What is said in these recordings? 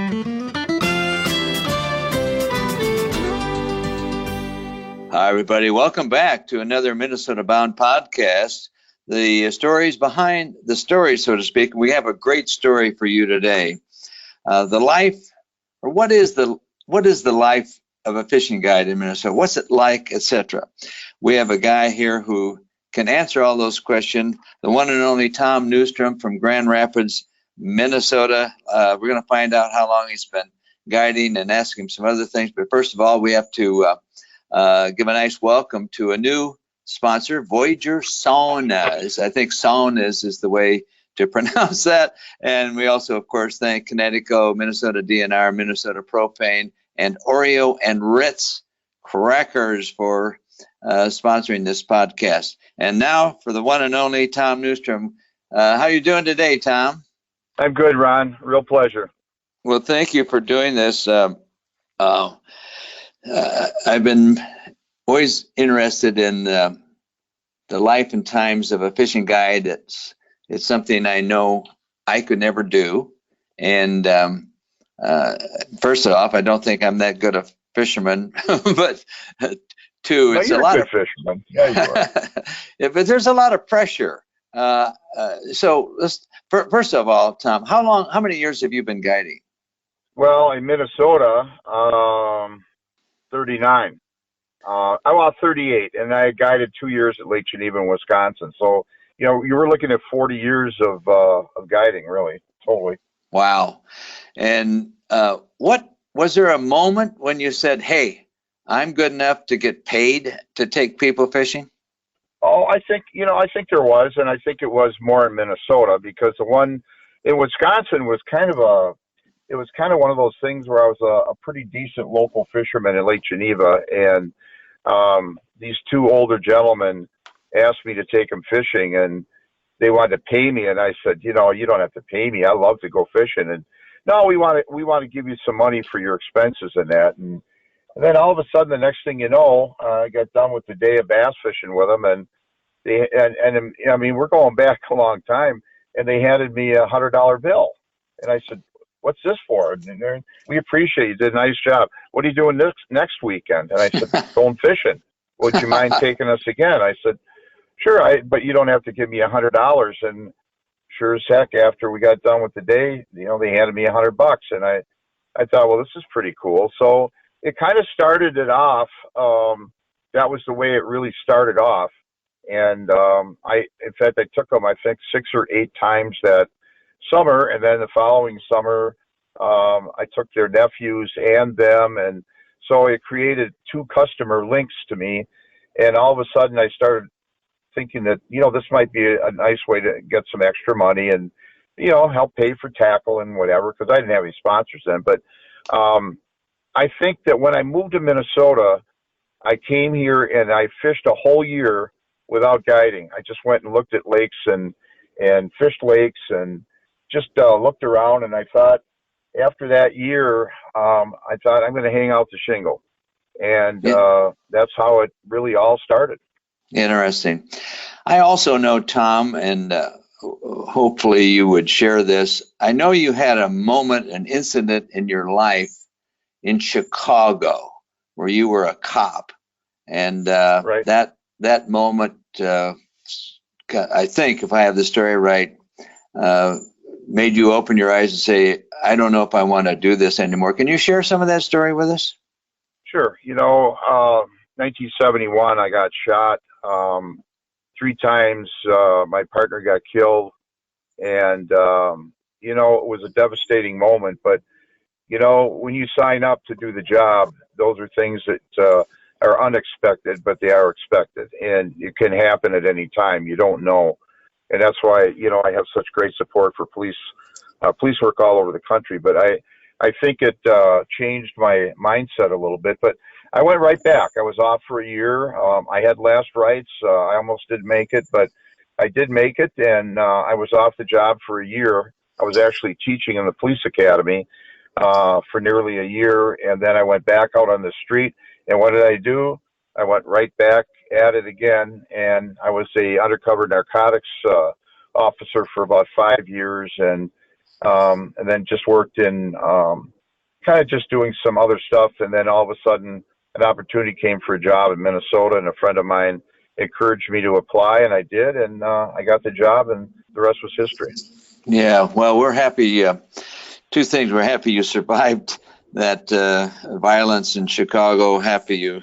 Hi, everybody. Welcome back to another Minnesota Bound podcast. The stories behind the story, so to speak. We have a great story for you today. The life, or what is the life of a fishing guide in Minnesota? What's it like, etc. We have a guy here who can answer all those questions. The one and only Tom Neustrom from Grand Rapids, Minnesota. We're going to find out how long he's been guiding and ask him some other things. But first of all, we have to give a nice welcome to a new sponsor, Voyager Saunas. I think saunas is the way to pronounce that. And we also, of course, thank Connecticut, Minnesota DNR, Minnesota Propane, and Oreo and Ritz Crackers for sponsoring this podcast. And now for the one and only Tom Neustrom. How are you doing today, Tom? I'm good, Ron. Real pleasure. Well, thank you for doing this. I've been always interested in the life and times of a fishing guide. It's something I know I could never do. And first off, I don't think I'm that good a fisherman, but two, it's a lot of fisherman. Yeah, you are. Yeah, but there's a lot of pressure. So let's first of all, Tom, how many years have you been guiding? Well, in Minnesota, 39. I'm 38, and I guided 2 years at Lake Geneva in Wisconsin. So, you were looking at 40 years of guiding, really, totally. Wow. And what was there a moment when you said, "Hey, I'm good enough to get paid to take people fishing"? Oh, I think there was, and I think it was more in Minnesota because the one in Wisconsin was kind of one of those things where I was a pretty decent local fisherman in Lake Geneva, and these two older gentlemen asked me to take them fishing, and they wanted to pay me, and I said, you don't have to pay me. I love to go fishing, and no, we want to give you some money for your expenses and that, and then all of a sudden, the next thing you know, I got done with the day of bass fishing with them, and I mean, we're going back a long time, and they handed me $100 bill, and I said, "What's this for?" And "We appreciate you did a nice job. What are you doing next weekend?" And I said, "Going fishing. Would you mind taking us again?" I said, "Sure, but you don't have to give me $100." And sure as heck, after we got done with the day, they handed me $100, and I thought, well, this is pretty cool. So it kind of started it off. That was the way it really started off. And in fact, I took them, I think, 6 or 8 times that summer, and then the following summer I took their nephews and them, and so it created 2 customer links to me, and all of a sudden I started thinking that this might be a nice way to get some extra money and help pay for tackle and whatever, because I didn't have any sponsors then. But I think that when I moved to Minnesota, I came here and I fished a whole year without guiding. I just went and looked at lakes and fished lakes and just looked around, and I thought after that year, I thought I'm going to hang out the shingle. And that's how it really all started. Interesting. I also know, Tom, and hopefully you would share this. I know you had a moment, an incident in your life in Chicago where you were a cop. And right. that moment, I think, if I have the story right, made you open your eyes and say, I don't know if I want to do this anymore. Can you share some of that story with us? Sure. 1971, I got shot 3 times. My partner got killed, and it was a devastating moment. But when you sign up to do the job, those are things that are unexpected, but they are expected, and it can happen at any time. You don't know, and that's why I have such great support for police work all over the country. But I think it changed my mindset a little bit. But I went right back. I was off for a year. I had last rites. I almost didn't make it, but I did make it, and I was off the job for a year. I was actually teaching in the police academy for nearly a year, and then I went back out on the street. And what did I do? I went right back at it again, and I was a undercover narcotics officer for about 5 years, and then just worked in kind of just doing some other stuff. And then all of a sudden, an opportunity came for a job in Minnesota, and a friend of mine encouraged me to apply, and I did, and I got the job, and the rest was history. Yeah, well, we're happy. Two things. We're happy you survived that violence in Chicago. Happy you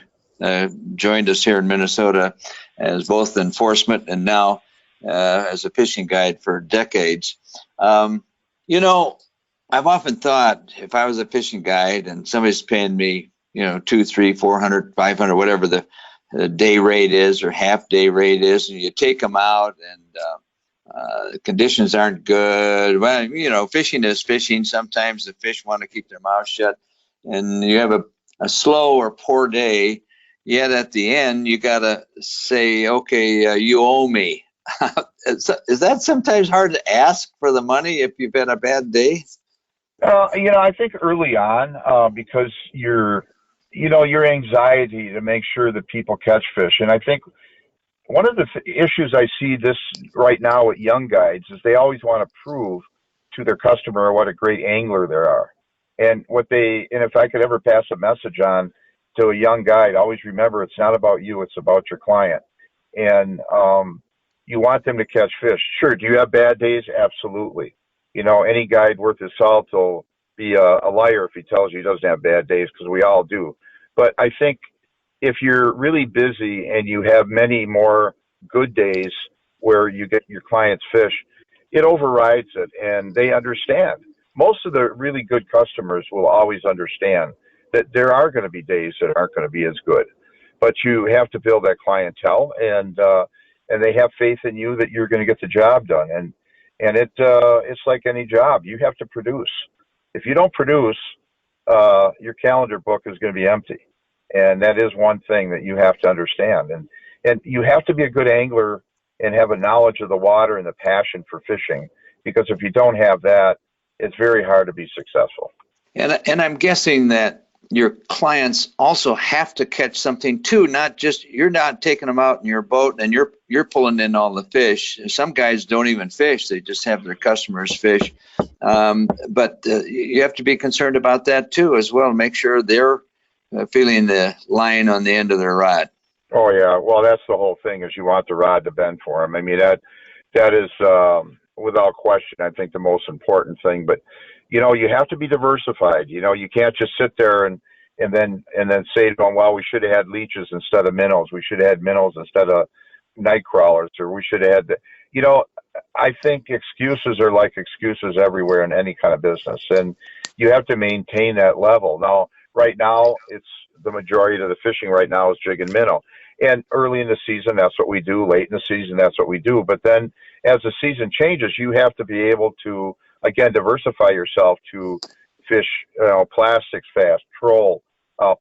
joined us here in Minnesota as both enforcement and now as a fishing guide for decades. You know, I've often thought if I was a fishing guide and somebody's paying me, you know, 200, 300, 400, 500, whatever the day rate is or half day rate is, and you take them out and the conditions aren't good. Well, you know, fishing is fishing. Sometimes the fish want to keep their mouth shut, and you have a slow or poor day. Yet at the end, you got to say, okay, you owe me. Is that sometimes hard to ask for the money if you've had a bad day? You know, I think early on, because your anxiety to make sure that people catch fish. And I think one of the issues I see this right now with young guides is they always want to prove to their customer what a great angler they are. And if I could ever pass a message on to a young guide, always remember it's not about you, it's about your client. And you want them to catch fish. Sure, do you have bad days? Absolutely. You know, any guide worth his salt will be a liar if he tells you he doesn't have bad days, because we all do. But I think if you're really busy and you have many more good days where you get your clients fish, it overrides it, and they understand. Most of the really good customers will always understand that there are going to be days that aren't going to be as good, but you have to build that clientele, and they have faith in you that you're going to get the job done. And it's like any job. You have to produce. If you don't produce, your calendar book is going to be empty. And that is one thing that you have to understand. And you have to be a good angler and have a knowledge of the water and the passion for fishing, because if you don't have that, it's very hard to be successful. And I'm guessing that your clients also have to catch something too, not just you're not taking them out in your boat and you're pulling in all the fish. Some guys don't even fish; they just have their customers fish. But you have to be concerned about that too, as well. Make sure they're feeling the line on the end of their rod. Oh yeah, well that's the whole thing, is you want the rod to bend for them. I mean that is without question, I think, the most important thing. But you know, you have to be diversified. You know, you can't just sit there and then say to them, well, we should have had leeches instead of minnows. We should have had minnows instead of night crawlers, or we should have had the, you know, I think excuses are like excuses everywhere in any kind of business, and you have to maintain that level. Now, right now, it's the majority of the fishing right now is jig and minnow. And early in the season, that's what we do. Late in the season, that's what we do. But then as the season changes, you have to be able to, again, diversify yourself to fish, plastics fast, troll,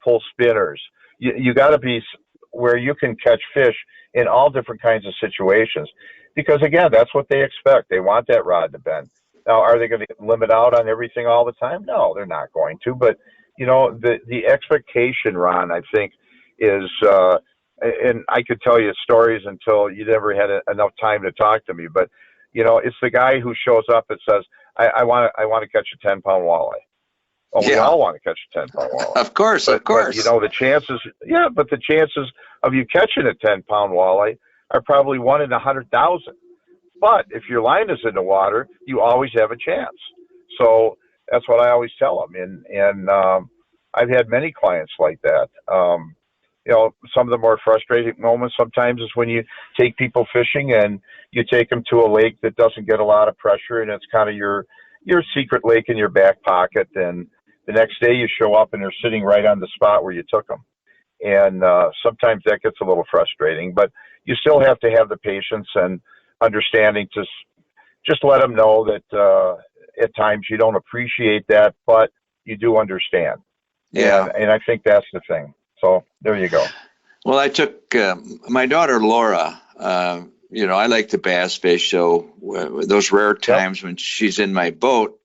pull spinners. You got to be where you can catch fish in all different kinds of situations. Because, again, that's what they expect. They want that rod to bend. Now, are they going to limit out on everything all the time? No, they're not going to. But, you know, the expectation, Ron, I think, is and I could tell you stories until you never had enough time to talk to me. But, you know, it's the guy who shows up and says, I want to catch a 10-pound walleye. Oh, yeah. We all want to catch a 10-pound walleye. Of course. But, you know, the chances of you catching a 10-pound walleye are probably 1 in 100,000. But if your line is in the water, you always have a chance. So that's what I always tell them. And I've had many clients like that. You know, some of the more frustrating moments sometimes is when you take people fishing and you take them to a lake that doesn't get a lot of pressure, and it's kind of your secret lake in your back pocket. And the next day you show up and they're sitting right on the spot where you took them. And sometimes that gets a little frustrating, but you still have to have the patience and understanding to just let them know that at times you don't appreciate that, but you do understand. Yeah. And I think that's the thing. So there you go. Well, I took my daughter Laura. You know, I like to bass fish, so those rare times when she's in my boat,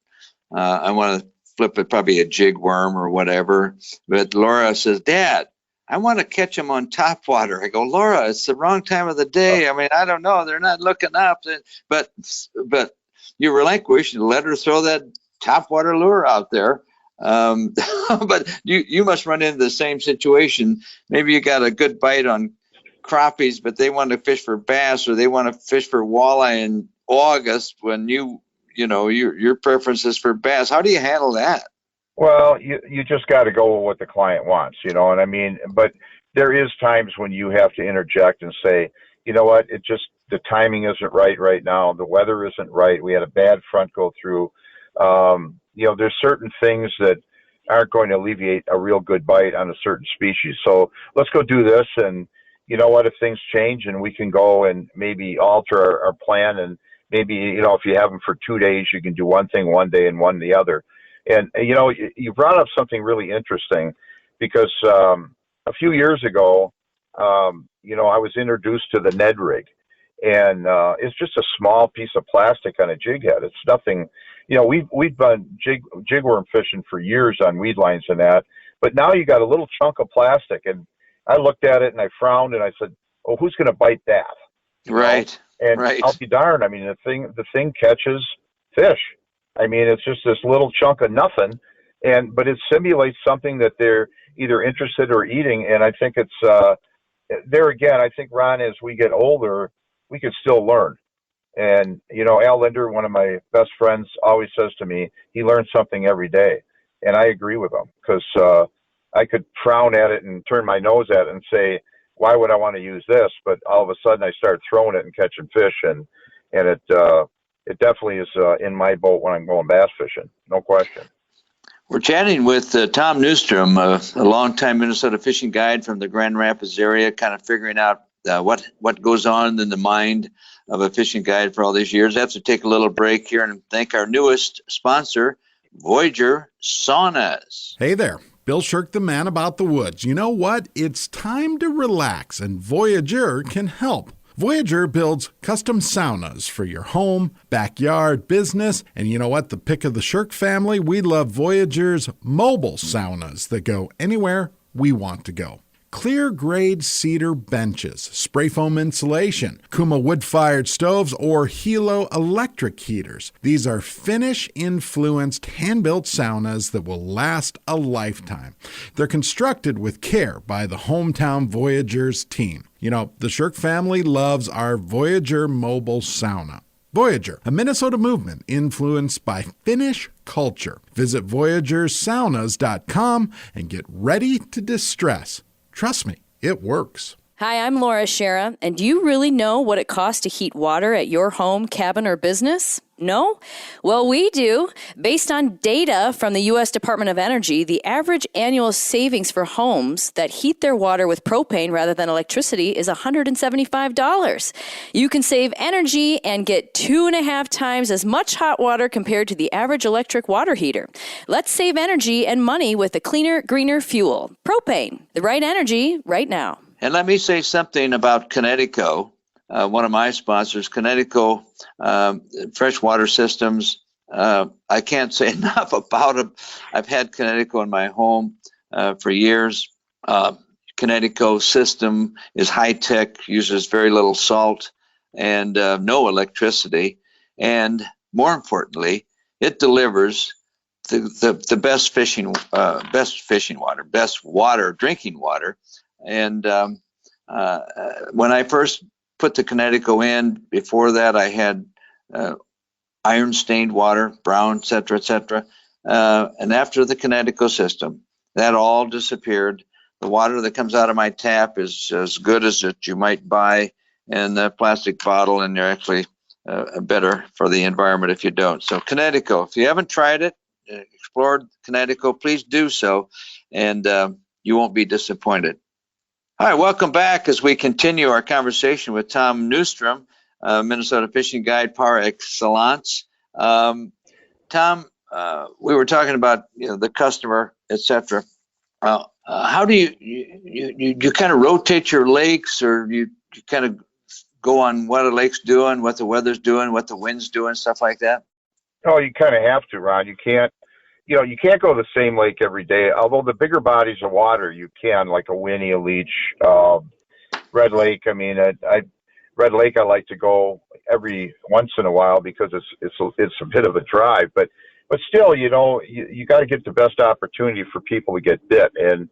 I want to flip it, probably a jig worm or whatever. But Laura says, "Dad, I want to catch them on top water." I go, "Laura, it's the wrong time of the day. I mean, I don't know. They're not looking up." But you relinquish and let her throw that top water lure out there. But you must run into the same situation. Maybe you got a good bite on crappies, but they want to fish for bass, or they want to fish for walleye in August when your preference is for bass. How do you handle that? Well, you just got to go with what the client wants, and I mean, but there is times when you have to interject and say, you know what, it just the timing isn't right now. The weather isn't right. We had a bad front go through. There's certain things that aren't going to alleviate a real good bite on a certain species. So let's go do this. And you know what, if things change and we can go and maybe alter our plan, and maybe, if you have them for 2 days, you can do one thing one day and one the other. And, you brought up something really interesting because a few years ago, I was introduced to the Ned rig. And it's just a small piece of plastic on a jig head. It's nothing, we've been jigworm fishing for years on weed lines and that. But now you got a little chunk of plastic. And I looked at it and I frowned and I said, oh, who's going to bite that? Right. And right. I'll be darned. I mean, the thing catches fish. I mean, it's just this little chunk of nothing, but it simulates something that they're either interested or eating. And I think it's there again. I think, Ron, as we get older, we can still learn. And Al Linder, one of my best friends, always says to me, he learns something every day, and I agree with him because I could frown at it and turn my nose at it and say, why would I want to use this? But all of a sudden, I start throwing it and catching fish, and it definitely is in my boat when I'm going bass fishing, no question. We're chatting with Tom Neustrom, a longtime Minnesota fishing guide from the Grand Rapids area, kind of figuring out what goes on in the mind of a fishing guide for all these years. I have to take a little break here and thank our newest sponsor, Voyager Saunas. Hey there. Bill Shirk, the man about the woods. You know what? It's time to relax, and Voyager can help. Voyager builds custom saunas for your home, backyard, business, and you know what? The pick of the Shirk family, we love Voyager's mobile saunas that go anywhere we want to go. Clear grade cedar benches, spray foam insulation, Kuma wood-fired stoves, or Hilo electric heaters. These are Finnish-influenced hand-built saunas that will last a lifetime. They're constructed with care by the hometown Voyagers team. The Shirk family loves our Voyager mobile sauna. Voyager, a Minnesota movement influenced by Finnish culture. Visit VoyagerSaunas.com and get ready to distress. Trust me, it works. Hi, I'm Laura Schara, and do you really know what it costs to heat water at your home, cabin, or business? No? Well, we do. Based on data from the U.S. Department of Energy, the average annual savings for homes that heat their water with propane rather than electricity is $175. You can save energy and get 2.5 times as much hot water compared to the average electric water heater. Let's save energy and money with a cleaner, greener fuel. Propane, the right energy right now. And let me say something about Connecticut. One of my sponsors, Connecticut Freshwater Systems. I can't say enough about them. I've had Connecticut in my home for years. Connecticut system is high-tech, uses very little salt and no electricity. And more importantly, it delivers the best fishing water, best water, drinking water. And when I first put the Connecticut in, before that I had iron stained water, brown, et cetera, and after the Connecticut system, that all disappeared. The water that comes out of my tap is as good as it you might buy in a plastic bottle, and they're actually better for the environment if you don't. So Connecticut, if you haven't tried it, explored Connecticut, please do so, and you won't be disappointed. All right, welcome back as we continue our conversation with Tom Neustrom, Minnesota fishing guide par excellence. Tom, we were talking about the customer, etc. How do you kind of rotate your lakes, or you kind of go on what a lake's doing, what the weather's doing, what the wind's doing, stuff like that? Oh, you kind of have to, Ron. You can't go to the same lake every day. Although the bigger bodies of water, you can, like a Winnie, a Leech, Red Lake. I mean, Red Lake, I like to go every once in a while because it's a bit of a drive. But but still, you got to get the best opportunity for people to get bit. And,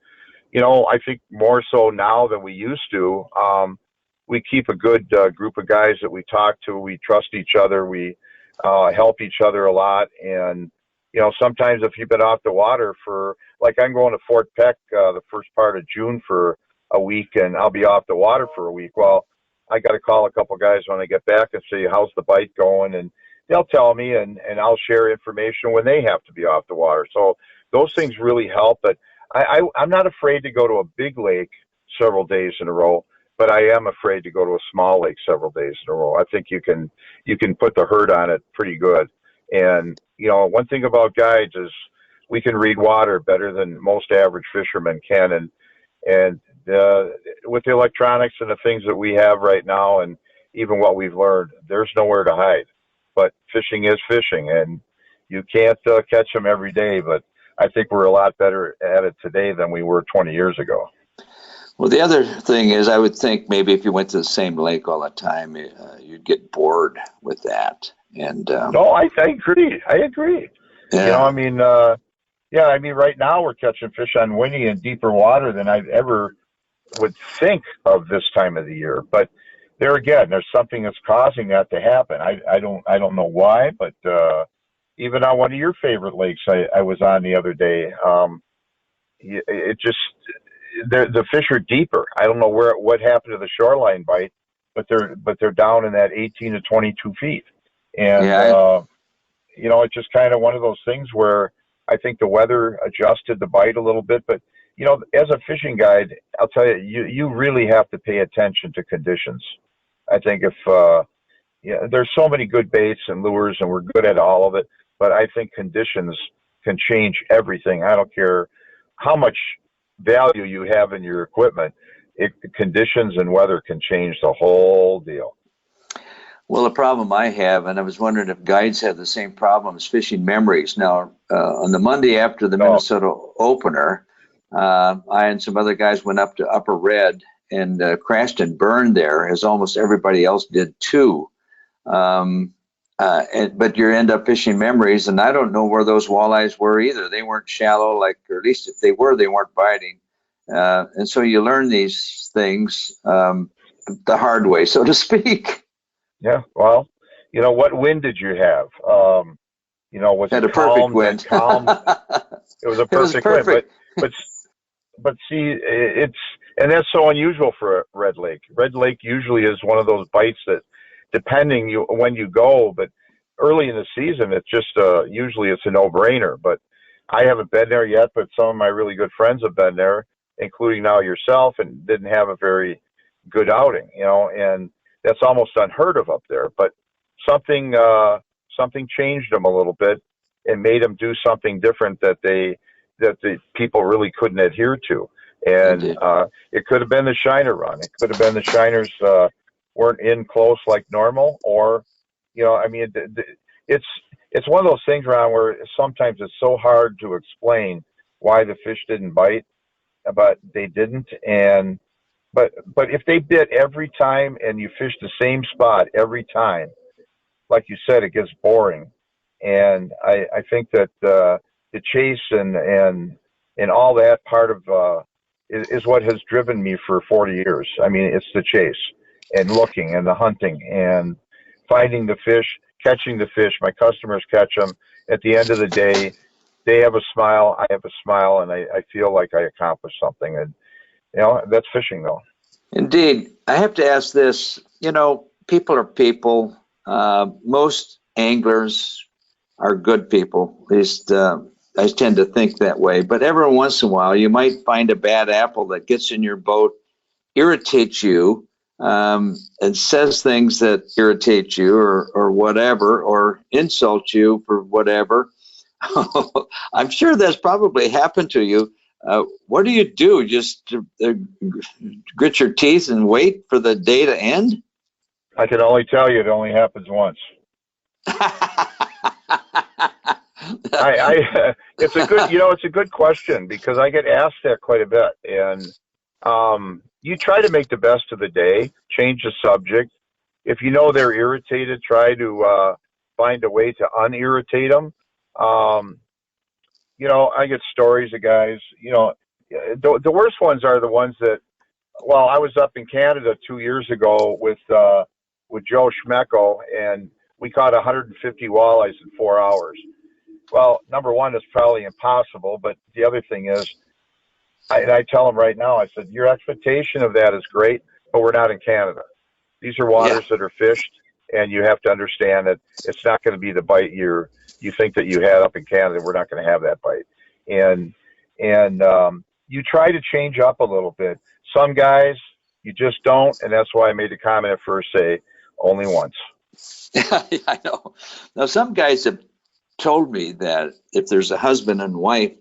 I think more so now than we used to. We keep a good group of guys that we talk to. We trust each other. We help each other a lot. And, sometimes if you've been off the water for, like I'm going to Fort Peck the first part of June for a week, and I'll be off the water for a week. Well, I got to call a couple guys when I get back and say, how's the bite going? And they'll tell me, and I'll share information when they have to be off the water. So those things really help. But I'm not afraid to go to a big lake several days in a row, but I am afraid to go to a small lake several days in a row. I think you can put the hurt on it pretty good. And, one thing about guides is we can read water better than most average fishermen can. And with the electronics and the things that we have right now, and even what we've learned, there's nowhere to hide. But fishing is fishing, and you can't catch them every day. But I think we're a lot better at it today than we were 20 years ago. Well, the other thing is, I would think maybe if you went to the same lake all the time, you'd get bored with that. And no, I agree. Yeah. Right now we're catching fish on Winnie in deeper water than I ever would think of this time of the year. But there again, there's something that's causing that to happen. I don't know why, but even on one of your favorite lakes I was on the other day, it just the fish are deeper. I don't know what happened to the shoreline bite, but they're down in that 18 to 22 feet. And, it's just kind of one of those things where I think the weather adjusted the bite a little bit. But, as a fishing guide, I'll tell you, you really have to pay attention to conditions. I think there's so many good baits and lures, and we're good at all of it. But I think conditions can change everything. I don't care how much value you have in your equipment. Conditions and weather can change the whole deal. Well, the problem I have, and I was wondering if guides have the same problem, is fishing memories. Now, on the Monday after the Minnesota opener, I and some other guys went up to Upper Red and crashed and burned there, as almost everybody else did too. But you end up fishing memories, and I don't know where those walleyes were either. They weren't shallow, or at least if they were, they weren't biting. And so you learn these things the hard way, so to speak. Yeah, well, what wind did you have? Was had it a perfect wind. Calm? It was a perfect wind, but see, and that's so unusual for a Red Lake. Red Lake usually is one of those bites that, depending when you go, but early in the season, it's just usually it's a no-brainer. But I haven't been there yet, but some of my really good friends have been there, including now yourself, and didn't have a very good outing, and that's almost unheard of up there. But something changed them a little bit and made them do something different that the people really couldn't adhere to. And it could have been the shiner run. It could have been the shiners weren't in close like normal, or it's one of those things around where sometimes it's so hard to explain why the fish didn't bite, but they didn't. And but if they bit every time and you fish the same spot every time, like you said, it gets boring. And I think that the chase and all that part of is what has driven me for 40 years. I mean, it's the chase and looking and the hunting and finding the fish, catching the fish. My customers catch them. At the end of the day, they have a smile, I have a smile, and I feel like I accomplished something. And that's fishing, though. Indeed. I have to ask this. People are people. Most anglers are good people. At least I tend to think that way. But every once in a while, you might find a bad apple that gets in your boat, irritates you, and says things that irritate you or whatever, or insults you for whatever. I'm sure that's probably happened to you. What do you do? Just grit your teeth and wait for the day to end? I can only tell you it only happens once. It's a good question, because I get asked that quite a bit. And you try to make the best of the day, change the subject. If you know they're irritated, try to find a way to unirritate them. Um, I get stories of guys. The worst ones are the ones that. Well, I was up in Canada 2 years ago with Joe Schmeckel, and we caught 150 walleyes in 4 hours. Well, number one, it's probably impossible, but the other thing is, I tell them right now, I said, your expectation of that is great, but we're not in Canada. These are waters that are fished, and you have to understand that it's not going to be the bite you think that you had up in Canada. We're not going to have that bite, and you try to change up a little bit. Some guys you just don't, and that's why I made the comment at first, say only once. Yeah, I know. Now, some guys have told me that if there's a husband and wife,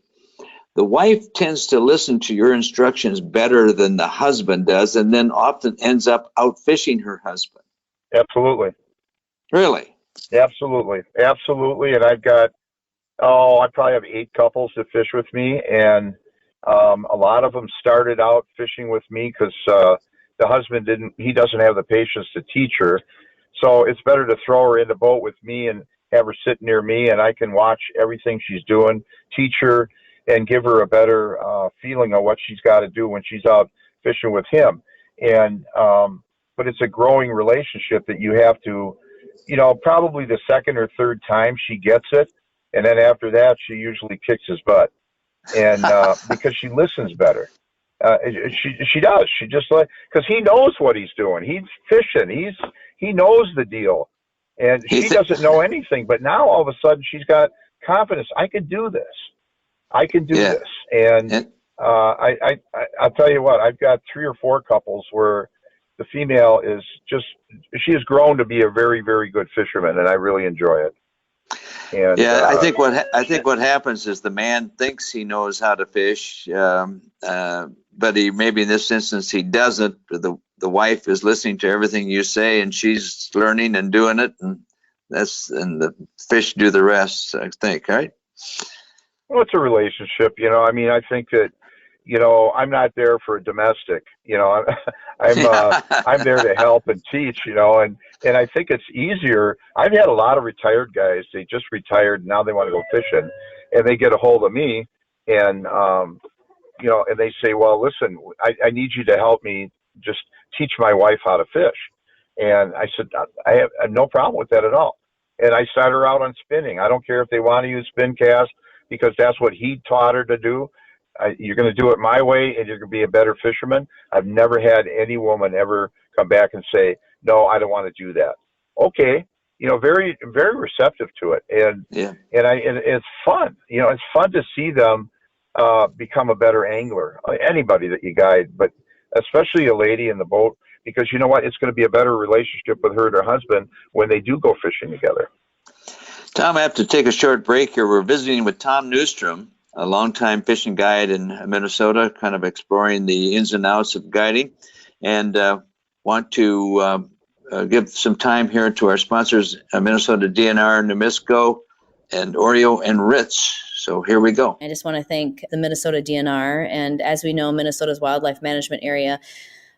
the wife tends to listen to your instructions better than the husband does, and then often ends up out fishing her husband. Absolutely. Really? Absolutely. And I probably have 8 couples that fish with me, and a lot of them started out fishing with me because the husband doesn't have the patience to teach her. So it's better to throw her in the boat with me and have her sit near me, and I can watch everything she's doing, teach her, and give her a better feeling of what she's got to do when she's out fishing with him. And but it's a growing relationship that you have to, probably the second or third time she gets it, and then after that she usually kicks his butt, and because she listens better. She does. She just because he knows what he's doing. He's fishing. He knows the deal, and she doesn't know anything. But now all of a sudden she's got confidence. I can do this. And I'll tell you what. I've got 3 or 4 couples where the female she has grown to be a very, very good fisherman, and I really enjoy it. And, I think what happens is the man thinks he knows how to fish, but maybe in this instance he doesn't. The wife is listening to everything you say, and she's learning and doing it, and the fish do the rest, I think, right? Well, it's a relationship, I mean, I think that, I'm not there for a domestic, I'm there to help and teach, and I think it's easier. I've had a lot of retired guys. They just retired, and now they want to go fishing, and they get a hold of me, and, and they say, well, listen, I need you to help me just teach my wife how to fish. And I said, I have no problem with that at all. And I start her out on spinning. I don't care if they want to use spin cast, because that's what he taught her to do. You're going to do it my way, and you're going to be a better fisherman. I've never had any woman ever come back and say, no, I don't want to do that. Okay. Very, very receptive to it. And it's fun. It's fun to see them become a better angler, anybody that you guide, but especially a lady in the boat, because you know what? It's going to be a better relationship with her and her husband when they do go fishing together. Tom, I have to take a short break here. We're visiting with Tom Neustrom, a longtime fishing guide in Minnesota, kind of exploring the ins and outs of guiding, and want to give some time here to our sponsors, Minnesota DNR, Nabisco, and Oreo and Ritz. So here we go. I just want to thank the Minnesota DNR, and as we know, Minnesota's wildlife management area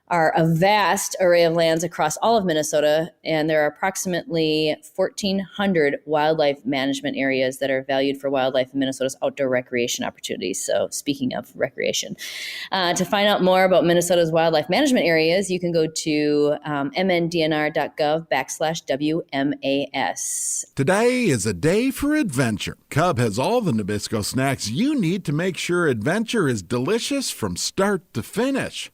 are a vast array of lands across all of Minnesota, and there are approximately 1,400 wildlife management areas that are valued for wildlife in Minnesota's outdoor recreation opportunities. So speaking of recreation, to find out more about Minnesota's wildlife management areas, you can go to mndnr.gov/WMAS. Today is a day for adventure. Cub has all the Nabisco snacks you need to make sure adventure is delicious from start to finish.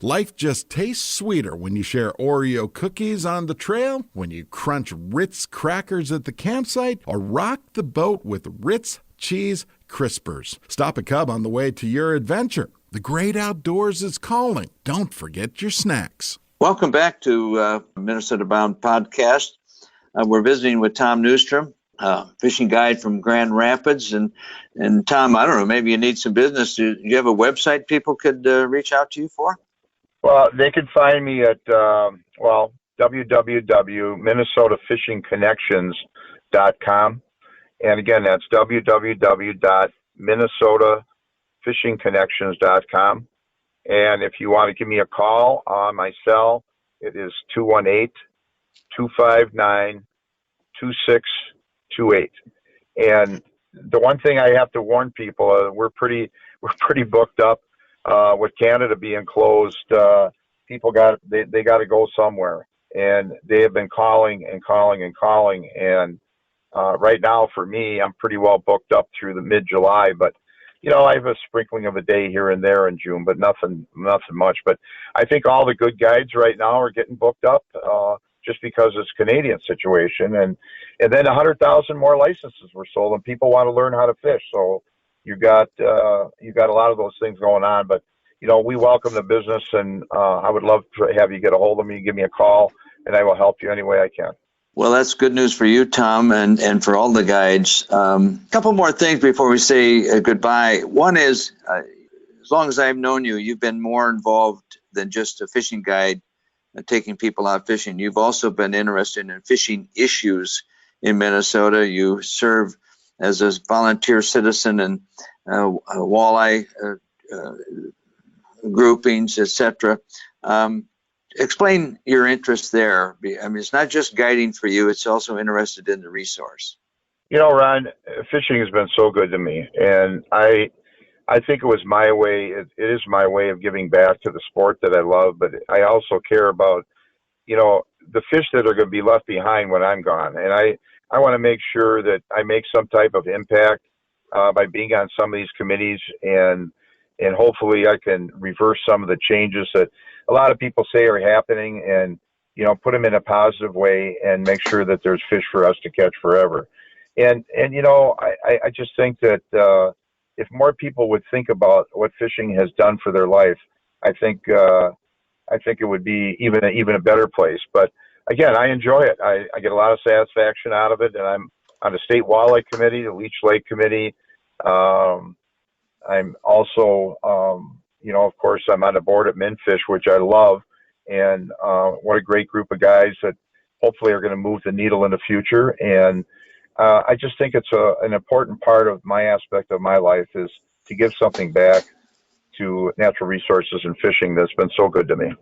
Life just tastes sweeter when you share Oreo cookies on the trail, when you crunch Ritz crackers at the campsite, or rock the boat with Ritz Cheese Crispers. Stop a Cub on the way to your adventure. The great outdoors is calling. Don't forget your snacks. Welcome back to Minnesota Bound Podcast. We're visiting with Tom Neustrom, fishing guide from Grand Rapids. And Tom, I don't know, maybe you need some business. Do you have a website people could reach out to you for? Well, they can find me at, www.minnesotafishingconnections.com. And again, that's www.minnesotafishingconnections.com. And if you want to give me a call on my cell, it is 218-259-2628. And the one thing I have to warn people, we're pretty booked up with Canada being closed. People they got to go somewhere, and they have been calling and calling and calling. And right now, for me, I'm pretty well booked up through the mid-July, but I have a sprinkling of a day here and there in June, but nothing much. But I think all the good guides right now are getting booked up just because it's Canadian situation, and then 100,000 more licenses were sold, and people want to learn how to fish. So you got a lot of those things going on. But we welcome the business, and I would love to have you get a hold of me, give me a call, and I will help you any way I can. Well, that's good news for you, Tom, and for all the guides. A couple more things before we say goodbye. One is, as long as I've known you, you've been more involved than just a fishing guide, taking people out fishing. You've also been interested in fishing issues in Minnesota. You serve as a volunteer citizen in walleye groupings, etc. Explain your interest there. I mean, it's not just guiding for you, it's also interested in the resource. Ron, fishing has been so good to me, and I think it was my way. It is my way of giving back to the sport that I love, but I also care about, the fish that are going to be left behind when I'm gone. And I want to make sure that I make some type of impact by being on some of these committees, and hopefully I can reverse some of the changes that a lot of people say are happening, and put them in a positive way and make sure that there's fish for us to catch forever. And I just think that if more people would think about what fishing has done for their life, I think it would be even a better place. But again, I enjoy it. I get a lot of satisfaction out of it, and I'm on the state walleye committee, the Leech Lake committee. I'm also, of course, I'm on the board at Minfish, which I love, and what a great group of guys that hopefully are going to move the needle in the future. And I just think it's an important part of my aspect of my life is to give something back to natural resources and fishing that's been so good to me.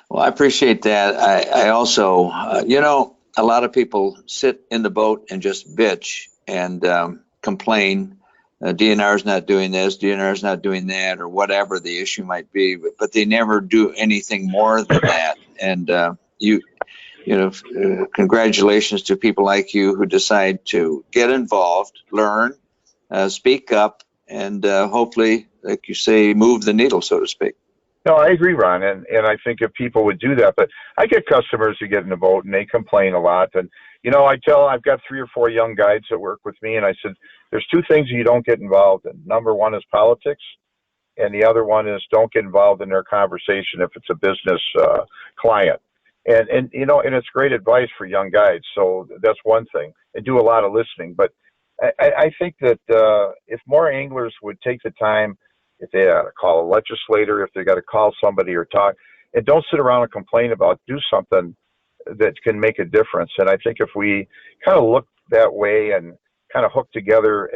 Well, I appreciate that. I also, a lot of people sit in the boat and just bitch and complain. DNR is not doing this, DNR is not doing that, or whatever the issue might be, but they never do anything more than that. And congratulations to people like you who decide to get involved, learn, speak up, and hopefully, like you say, move the needle, so to speak. No, I agree, Ron, and I think if people would do that, but I get customers who get in the boat and they complain a lot, and I've got 3 or 4 young guides that work with me, and I said, there's 2 things you don't get involved in. Number one is politics, and the other one is don't get involved in their conversation if it's a business client. And it's great advice for young guides. So that's one thing, and do a lot of listening. But I think that if more anglers would take the time, if they got to call a legislator, if they got to call somebody or talk, and don't sit around and complain about, do something that can make a difference. And I think if we kind of look that way and kind of hook together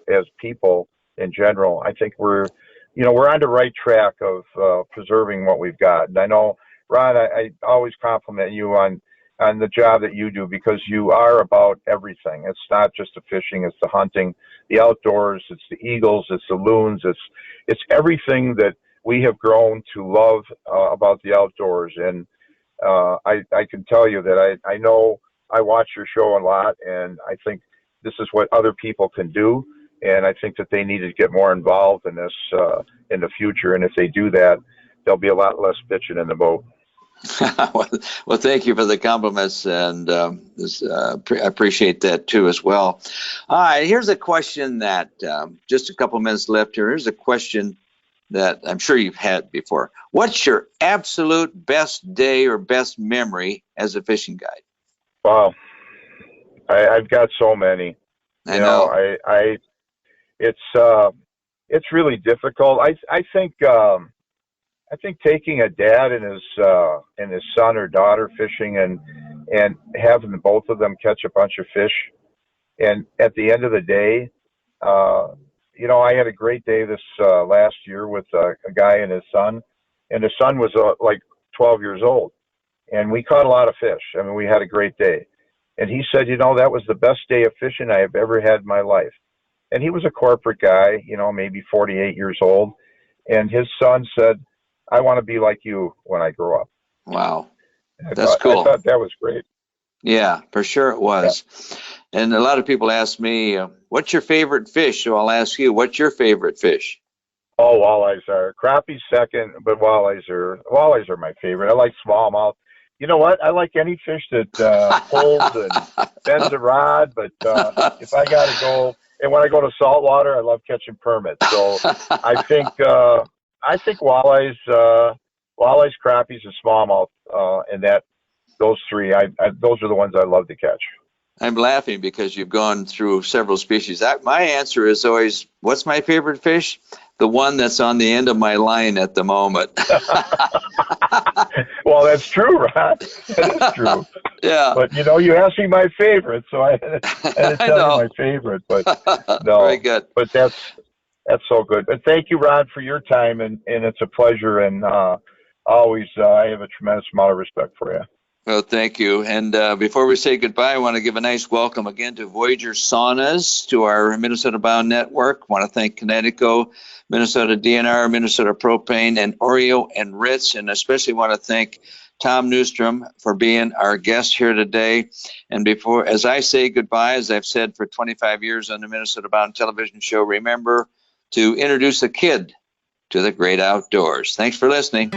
as people in general, I think we're on the right track of preserving what we've got. And I know, Ron, I always compliment you on the job that you do, because you are about everything. It's not just the fishing, it's the hunting, the outdoors, it's the eagles, it's the loons, it's everything that we have grown to love about the outdoors. And I can tell you that I know I watch your show a lot, and I think this is what other people can do. And I think that they need to get more involved in this in the future. And if they do that, there'll be a lot less bitching in the boat. Well, thank you for the compliments, and I appreciate that too as well. All right, here's a question that just a couple minutes left here. Here's a question that I'm sure you've had before. What's your absolute best day or best memory as a fishing guide? Wow, I've got so many. I know. It's really difficult. I think taking a dad and his son or daughter fishing and having both of them catch a bunch of fish, and at the end of the day, I had a great day this last year with a guy and his son was like 12 years old, and we caught a lot of fish. I mean, we had a great day, And he said, that was the best day of fishing I have ever had in my life. And he was a corporate guy, maybe 48 years old. And his son said, I want to be like you when I grow up. Wow. I That's cool. I thought that was great. Yeah, for sure it was. Yeah. And a lot of people ask me, what's your favorite fish? So I'll ask you, what's your favorite fish? Oh, walleyes are crappie second, but walleyes are my favorite. I like smallmouth. You know what? I like any fish that pulls and bends a rod. But if I got to go, and when I go to saltwater, I love catching permits. So I think walleyes, crappies, and smallmouth, and those three, those are the ones I love to catch. I'm laughing because you've gone through several species. My answer is always, what's my favorite fish? The one that's on the end of my line at the moment. Well, that's true, Rod. That is true. Yeah. But, you asked me my favorite, so I had to tell you my favorite. But no, very good. But that's so good. But thank you, Rod, for your time, and it's a pleasure. And always, I have a tremendous amount of respect for you. Well, thank you. And before we say goodbye, I want to give a nice welcome again to Voyager Saunas, to our Minnesota Bound Network. I want to thank Connecticut, Minnesota DNR, Minnesota Propane, and Oreo and Ritz. And especially want to thank Tom Neustrom for being our guest here today. And as I say goodbye, as I've said for 25 years on the Minnesota Bound television show, remember to introduce a kid to the great outdoors. Thanks for listening.